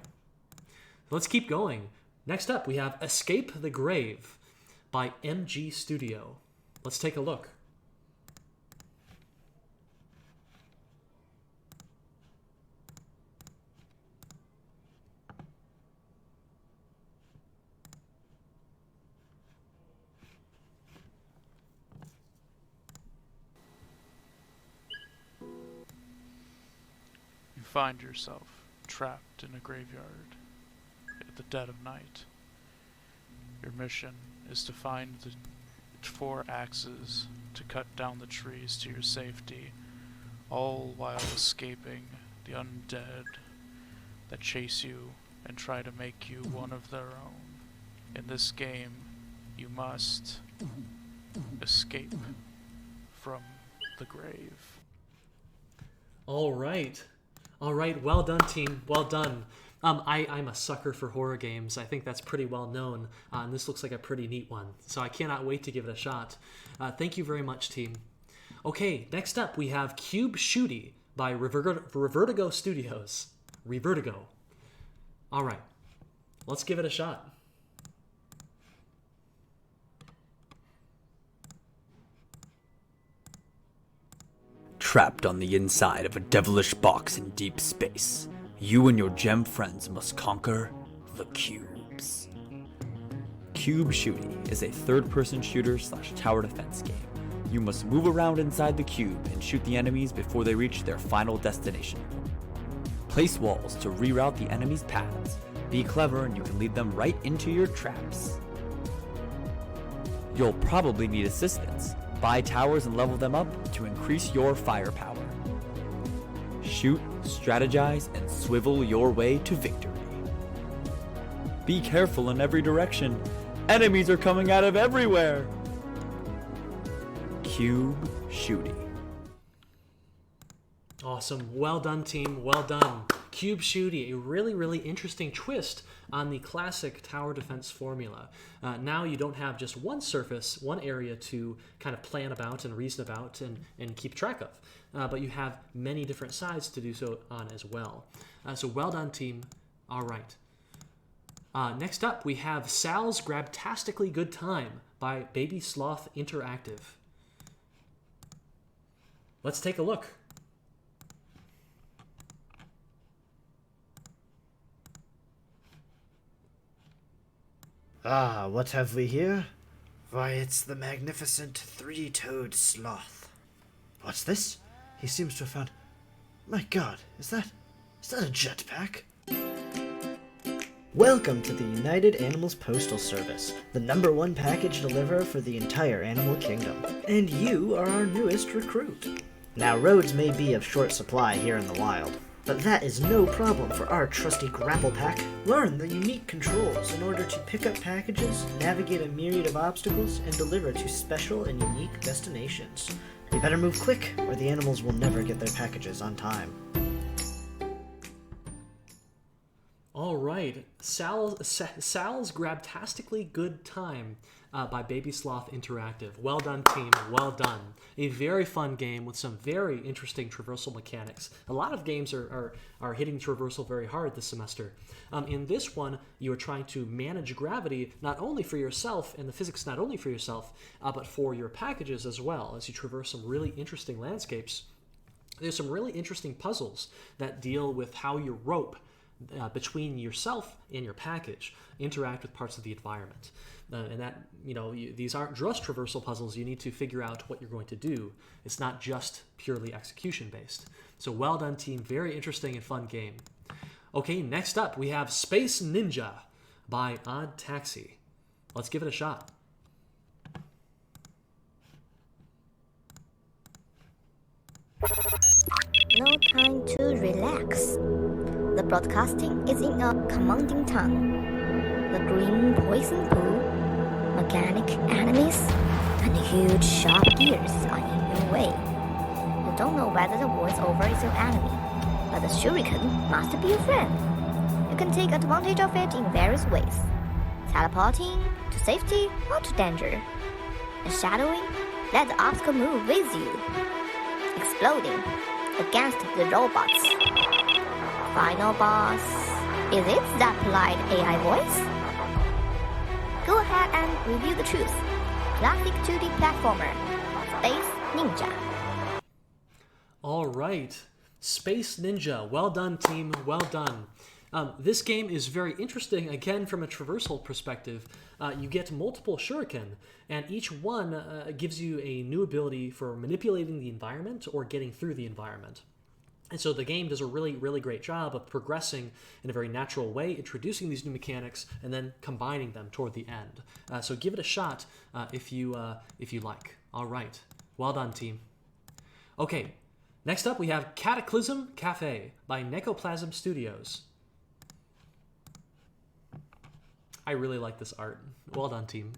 Let's keep going. Next up, we have Escape the Grave by MG Studio. Let's take a look. Find yourself trapped in a graveyard at the dead of night. Your mission is to find the 4 axes to cut down the trees to your safety, all while escaping the undead that chase you and try to make you one of their own. In this game, you must escape from the grave. All right. All right, well done, team. Well done. I'm a sucker for horror games. I think that's pretty well known, and this looks like a pretty neat one. So I cannot wait to give it a shot. Thank you very much, team. Okay, next up we have Cube Shooty by Revertigo Studios. Revertigo. All right, let's give it a shot. Trapped on the inside of a devilish box in deep space, you and your gem friends must conquer the cubes. Cube Shooty is a third-person shooter/tower defense game. You must move around inside the cube and shoot the enemies before they reach their final destination. Place walls to reroute the enemies' paths. Be clever and you can lead them right into your traps. You'll probably need assistance. Buy towers and level them up to increase your firepower. Shoot, strategize, and swivel your way to victory. Be careful in every direction. Enemies are coming out of everywhere. Cube Shooty. Awesome. Well done, team. Well done. Cube Shooty, a really, really interesting twist on the classic tower defense formula. Now you don't have just one surface, one area to kind of plan about and reason about and keep track of, but you have many different sides to do so on as well. So well done, team. All right. Next up, we have Sal's Grabtastically Good Time by Baby Sloth Interactive. Let's take a look. Ah, what have we here? Why, it's the magnificent three-toed sloth. What's this? He seems to have found... My god, is that a jetpack? Welcome to the United Animals Postal Service, the #1 package deliverer for the entire animal kingdom. And you are our newest recruit. Now, roads may be of short supply here in the wild, but that is no problem for our trusty grapple pack. Learn the unique controls in order to pick up packages, navigate a myriad of obstacles, and deliver to special and unique destinations. You better move quick, or the animals will never get their packages on time. All right, Sal's Grabtastically Good Time by Baby Sloth Interactive. Well done, team. Well done. A very fun game with some very interesting traversal mechanics. A lot of games are hitting traversal very hard this semester. In this one, you are trying to manage gravity not only for yourself and the physics not only for yourself, but for your packages as well as you traverse some really interesting landscapes. There's some really interesting puzzles that deal with how your rope between yourself and your package interact with parts of the environment. And that, these aren't just traversal puzzles. You need to figure out what you're going to do. It's not just purely execution based. So well done, team. Very interesting and fun game. Okay, next up we have Space Ninja by Odd Taxi. Let's give it a shot. No time to relax. The broadcasting is in a commanding tone. The green poison pool, mechanic enemies, and huge sharp gears are in your way. You don't know whether the voiceover is your enemy, but the shuriken must be your friend. You can take advantage of it in various ways. Teleporting, to safety, or to danger. And shadowing, let the obstacle move with you. Exploding against the robots. Final boss. Is it that polite AI voice? Go ahead and review the truth. Classic 2D platformer. Space Ninja. All right. Space Ninja. Well done, team. Well done. This game is very interesting, again, from a traversal perspective. You get multiple shuriken, and each one gives you a new ability for manipulating the environment or getting through the environment. And so the game does a really, really great job of progressing in a very natural way, introducing these new mechanics, and then combining them toward the end. So give it a shot if you like. All right. Well done, team. Okay. Next up, we have Cataclysm Cafe by Necoplasm Studios. I really like this art. Well done, team.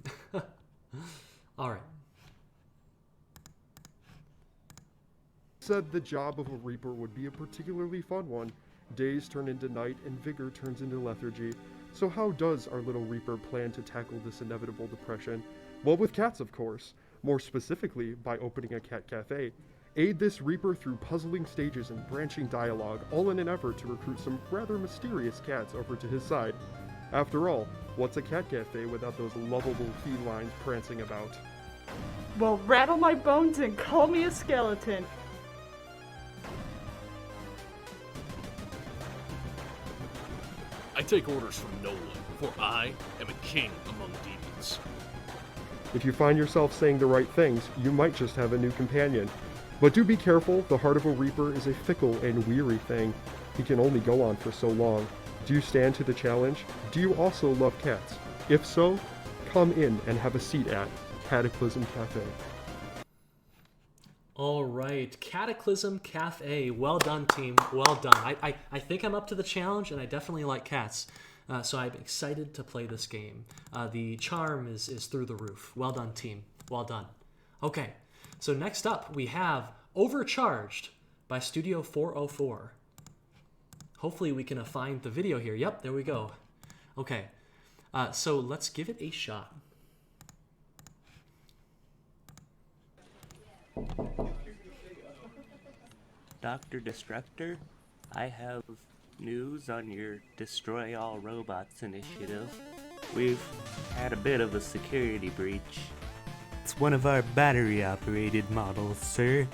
All right. Said the job of a reaper would be a particularly fun one. Days turn into night and vigor turns into lethargy. So how does our little reaper plan to tackle this inevitable depression? Well, with cats, of course. More specifically, by opening a cat cafe. Aid this reaper through puzzling stages and branching dialogue, all in an effort to recruit some rather mysterious cats over to his side. After all, what's a cat cafe without those lovable felines prancing about? Well, rattle my bones and call me a skeleton. I take orders from no one, for I am a king among demons. If you find yourself saying the right things, you might just have a new companion. But do be careful, the heart of a reaper is a fickle and weary thing. He can only go on for so long. Do you stand to the challenge? Do you also love cats? If so, come in and have a seat at Cataclysm Cafe. All right, Cataclysm Cafe. Well done, team. Well done. I think I'm up to the challenge, and I definitely like cats. So I'm excited to play this game. The charm is through the roof. Well done, team. Well done. Okay, so next up we have Overcharged by Studio 404. Hopefully we can find the video here. Yep, there we go. Okay, so let's give it a shot. Dr. Destructor, I have news on your Destroy All Robots initiative. We've had a bit of a security breach. It's one of our battery-operated models, sir.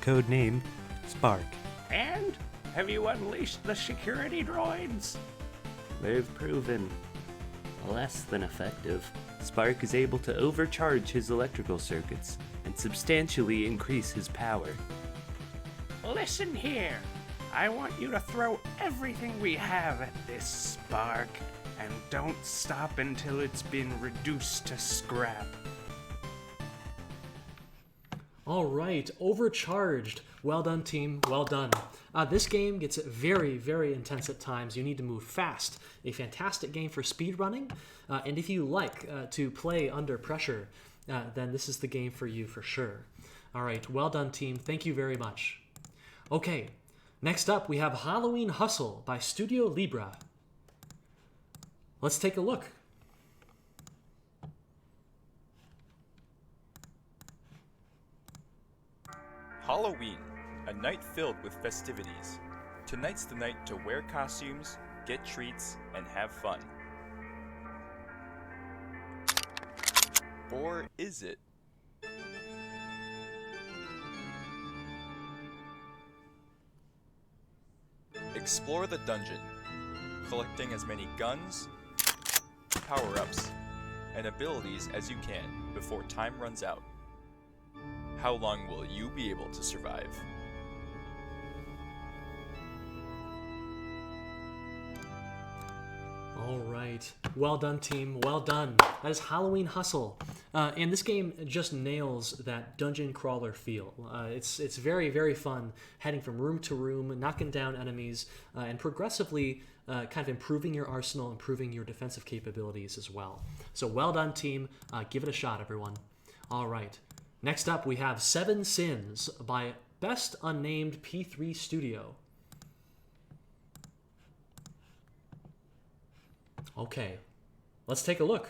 Codenamed Spark. And? Have you unleashed the security droids? They've proven less than effective. Spark is able to overcharge his electrical circuits and substantially increase his power. Listen here. I want you to throw everything we have at this Spark, and don't stop until it's been reduced to scrap. All right, Overcharged. Well done, team. Well done. This game gets very, very intense at times. You need to move fast. A fantastic game for speedrunning. And if you like to play under pressure, then this is the game for you for sure. All right, well done, team. Thank you very much. Okay, next up we have Halloween Hustle by Studio Libra. let's take a look. Halloween, a night filled with festivities. Tonight's the night to wear costumes, get treats, and have fun. Or is it? Explore the dungeon, collecting as many guns, power-ups, and abilities as you can before time runs out. How long will you be able to survive? All right. Well done, team. Well done. That is Halloween Hustle. And this game just nails that dungeon crawler feel. It's very, very fun, heading from room to room, knocking down enemies, and progressively kind of improving your arsenal, improving your defensive capabilities as well. So well done, team. Give it a shot, everyone. All right. Next up, we have Seven Sins by Best Unnamed P3 Studio. Okay, let's take a look.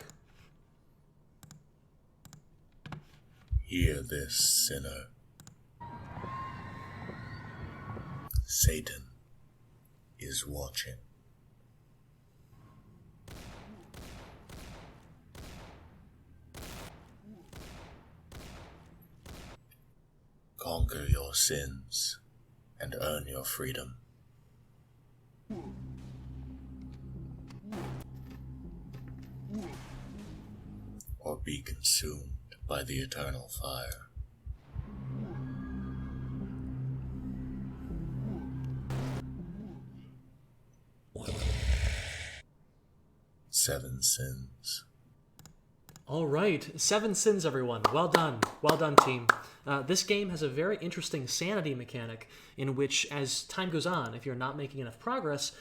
Hear this, sinner. Satan is watching. Conquer your sins and earn your freedom. Or be consumed by the eternal fire. Seven Sins. All right, Seven Sins, everyone. Well done. Well done, team. This game has a very interesting sanity mechanic in which, as time goes on, if you're not making enough progress,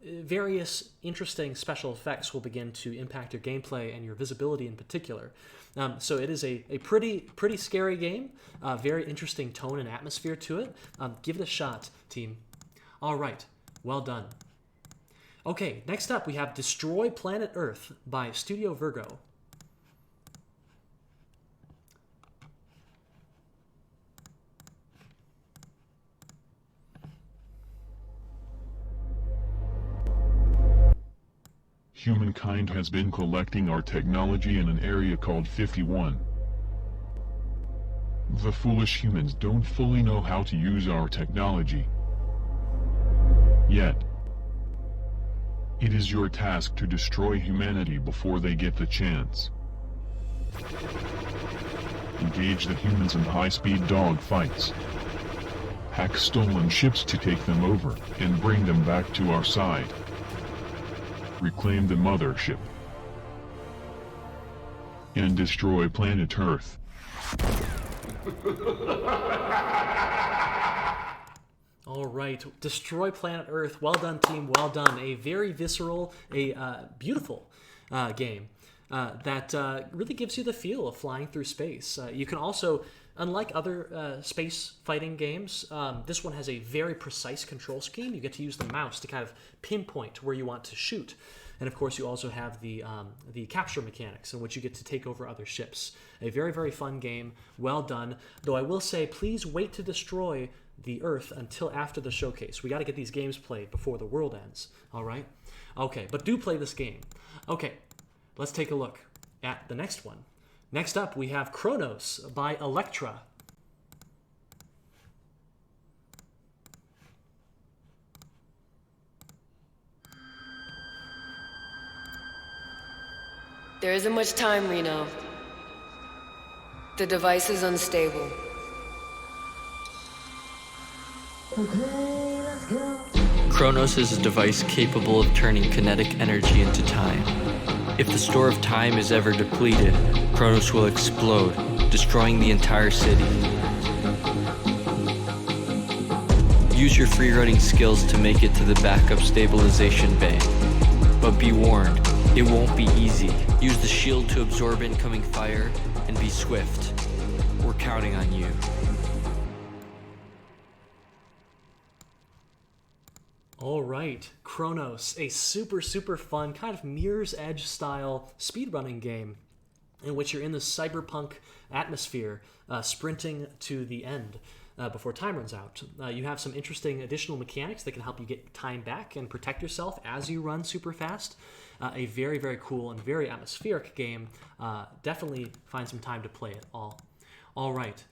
various interesting special effects will begin to impact your gameplay and your visibility in particular. So it is a pretty scary game, very interesting tone and atmosphere to it. Give it a shot, team. All right, well done. Okay, next up we have Destroy Planet Earth by Studio Virgo. Humankind has been collecting our technology in an area called 51. The foolish humans don't fully know how to use our technology yet. It is your task to destroy humanity before they get the chance. Engage the humans in high-speed dogfights. Hack stolen ships to take them over and bring them back to our side. Reclaim the mothership. And destroy planet Earth. All right, Destroy Planet Earth. Well done, team. Well done. A very visceral, beautiful game that really gives you the feel of flying through space. You can also, unlike other space fighting games, this one has a very precise control scheme. You get to use the mouse to kind of pinpoint where you want to shoot. And of course, you also have the capture mechanics in which you get to take over other ships. A very, very fun game. Well done. Though I will say, please wait to destroy the Earth until after the showcase. We got to get these games played before the world ends. All right? Okay, but do play this game. Okay, let's take a look at the next one. Next up, we have Chronos by Electra. There isn't much time, Reno. The device is unstable. Chronos is a device capable of turning kinetic energy into time. If the store of time is ever depleted, Chronos will explode, destroying the entire city. Use your free-running skills to make it to the backup stabilization bay. But be warned, it won't be easy. Use the shield to absorb incoming fire, and be swift. We're counting on you. All right, Chronos, a super, super fun kind of Mirror's Edge style speedrunning game in which you're in the cyberpunk atmosphere, sprinting to the end before time runs out. You have some interesting additional mechanics that can help you get time back and protect yourself as you run super fast. A very, very cool and very atmospheric game. Definitely find some time to play it all. All right.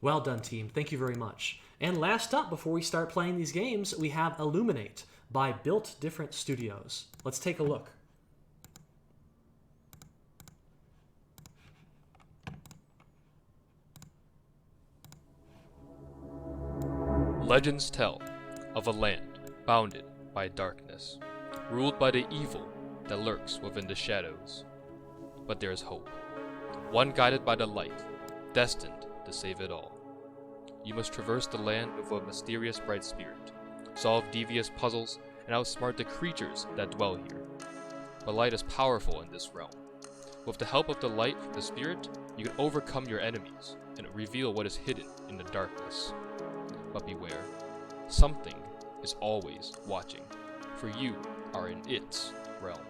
Well done, team. Thank you very much. And last up, before we start playing these games, we have Illuminate by Built Different Studios. Let's take a look. Legends tell of a land bounded by darkness, ruled by the evil that lurks within the shadows. But there is hope, one guided by the light, destined to save it all. You must traverse the land with a mysterious bright spirit, solve devious puzzles, and outsmart the creatures that dwell here. But light is powerful in this realm. With the help of the light from the spirit, you can overcome your enemies and reveal what is hidden in the darkness. But beware, something is always watching, for you are in its realm.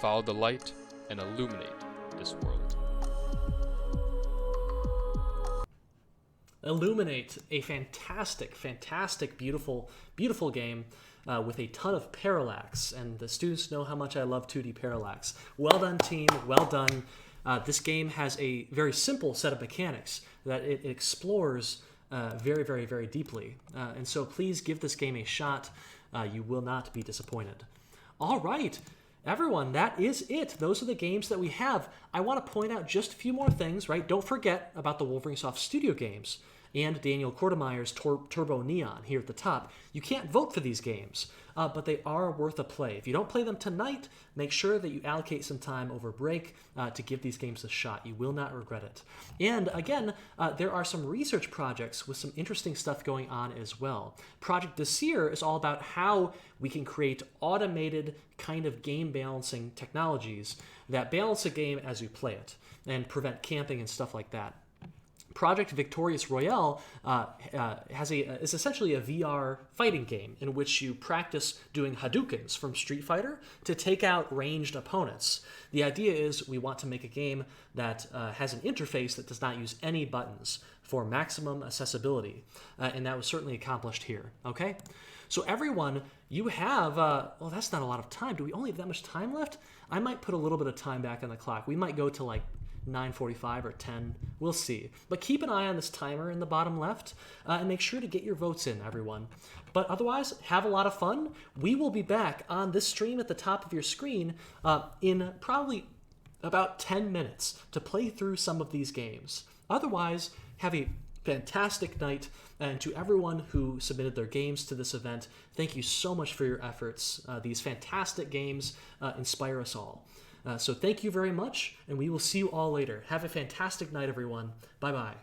Follow the light and illuminate this world. Illuminate, a fantastic, beautiful, beautiful game with a ton of parallax, and the students know how much I love 2D parallax. Well done, team, well done. This game has a very simple set of mechanics that it explores very, very, very deeply. And so please give this game a shot. You will not be disappointed. All right, everyone, that is it. Those are the games that we have. I want to point out just a few more things, right? Don't forget about the Wolverine Soft Studio games and Daniel Kortemeyer's Turbo Neon here at the top. You can't vote for these games, but they are worth a play. If you don't play them tonight, make sure that you allocate some time over break to give these games a shot. You will not regret it. And again, there are some research projects with some interesting stuff going on as well. Project Desir is all about how we can create automated kind of game balancing technologies that balance a game as you play it and prevent camping and stuff like that. Project Victorious Royale is essentially a VR fighting game in which you practice doing Hadoukens from Street Fighter to take out ranged opponents. The idea is we want to make a game that has an interface that does not use any buttons for maximum accessibility, and that was certainly accomplished here, okay? So everyone, you have, well, that's not a lot of time. Do we only have that much time left? I might put a little bit of time back on the clock. We might go to like 9:45 or 10. We'll see. But keep an eye on this timer in the bottom left and make sure to get your votes in, everyone. But otherwise, have a lot of fun. We will be back on this stream at the top of your screen in probably about 10 minutes to play through some of these games. Otherwise, have a fantastic night. And to everyone who submitted their games to this event, thank you so much for your efforts. These fantastic games inspire us all. So thank you very much, and we will see you all later. Have a fantastic night, everyone. Bye-bye.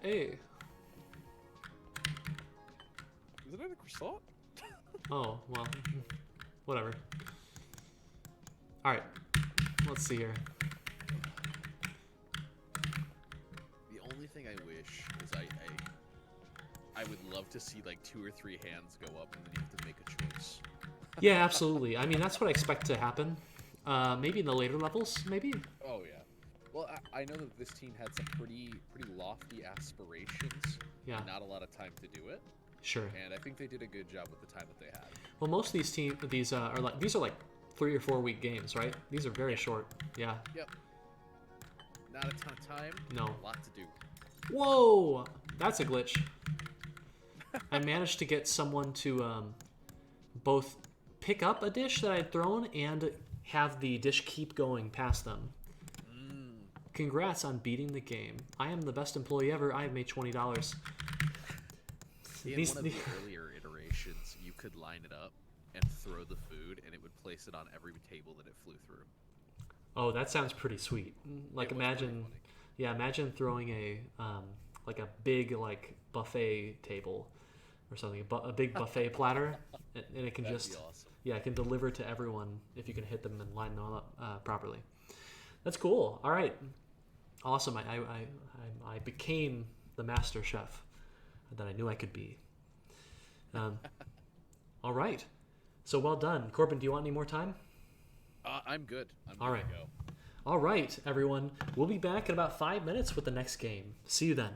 Hey. Is it in a croissant? Oh, well, whatever. Alright, let's see here. The only thing I wish is I would love to see like 2 or 3 hands go up and then you have to make a choice. Yeah, absolutely. I mean, that's what I expect to happen. Maybe in the later levels, maybe? Oh, yeah. Well, I know that this team had some pretty lofty aspirations. Yeah. And not a lot of time to do it. Sure. And I think they did a good job with the time that they had. Well, most of these are like 3 or 4 week games, right? These are very short. Yeah. Yep. Not a ton of time. No. A lot to do. Whoa! That's a glitch. I managed to get someone to both pick up a dish that I'd thrown and have the dish keep going past them. congrats on beating the game. I am the best employee ever. I have made $20. In one of the earlier iterations, you could line it up and throw the food, and it would place it on every table that it flew through. Oh, that sounds pretty sweet. Like imagine throwing a like a big like buffet table or something, a big buffet platter, and it can That'd just be awesome. it can deliver to everyone if you can hit them and line them up properly. That's cool. All right, awesome. I became the master chef that I knew I could be. All right, so well done, Corbin. Do you want any more time? I'm good. I'm All good right. to go. All right, everyone. We'll be back in about 5 minutes with the next game. See you then.